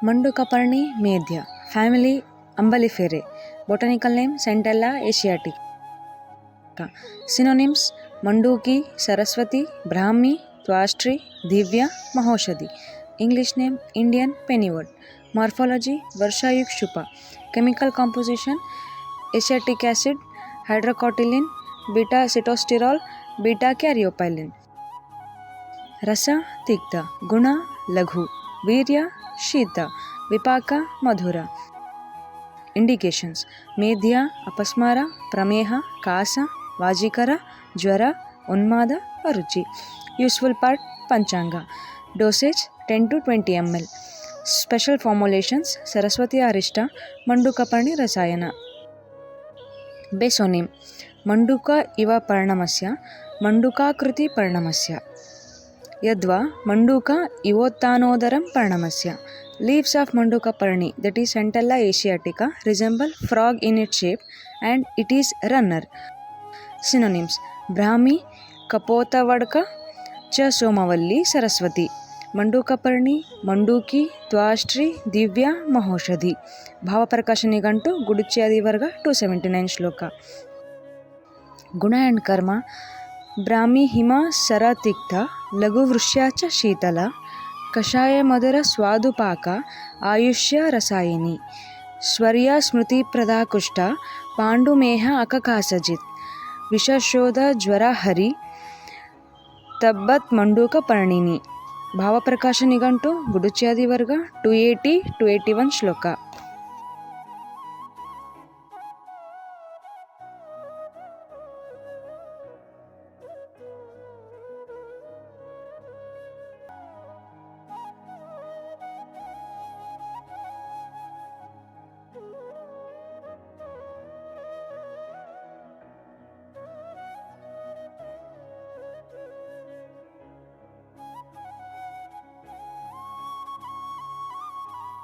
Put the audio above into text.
ಮಂಡುಕಪರ್ಣಿ ಮೇಧ್ಯ family ಅಂಬಲಿಫೆರೆ botanical name Centella asiatica. Synonyms Manduki, Saraswati, Brahmi, Twastri, Divya, Mahoshadi. English name Indian Pennywood. Morphology Varshayuk Shupa. Chemical composition Asiatic acid, hydrocotyledon, beta cetosterol, beta caryopyllene. Rasa Tikta, Guna Laghu, Virya Shita, Vipaka Madhura. Indications ಮೇಧ್ಯ ಅಪಸ್ಮಾರ ಪ್ರಮೇಹ ಕಾಸ ವಾಜಿಕರ ಜ್ವರ ಉನ್ಮಾದ ಅರುಚಿ. Useful part ಪಂಚಾಂಗ. Dosage 10 to 20 ml. Special formulations Saraswati Arishta Mandukaparni Rasayana. Basionym ಮಂಡುಕ ಇವ ಪರ್ಣಮಸ್ಯ ಮಂಡುಕಾಕೃತಿ ಪರ್ಣಮಸ್ಯ ಯದ್ವಾ ಮಂಡುಕ ಇವೋತ್ಥಾನೋದರಂ ಪರ್ಣಮಸ್ಯ. Leaves of Mandukaparni, that is Centella asiatica, resemble frog in its shape and it is runner. Synonyms Brahmi, Kapotavadka, Cha Somavalli, Saraswati. Mandukaparni, Manduki, Twastri, Divya, Mahoshadi. Bhavaparakashanigantu, Guduchadi Varga 279 shloka. Guna and Karma Brahmi Hima Saratikta, Lagu Vrishyacha Shitala, ಕಷಾಯ ಮಧುರ ಸ್ವಾದುಪಾಕ ಆಯುಷ್ಯ ರಸಾಯಿನಿ. ಸ್ವರ್ಯ ಸ್ಮೃತಿ ಪ್ರದಾಕುಷ್ಟ ಪಾಂಡುಮೇಹ ಅಕಕಾಸಜಿತ್. ವಿಷಶೋಧ ಜ್ವರ ಹರಿ ತಬ್ಬತ್ ಮಂಡೂಕ ಪರ್ಣಿನಿ. ಭಾವಪ್ರಕಾಶ ನಿಘಂಟು ಗುಡುಚ್ಯಾದಿ ವರ್ಗ 280-281 ಶ್ಲೋಕ.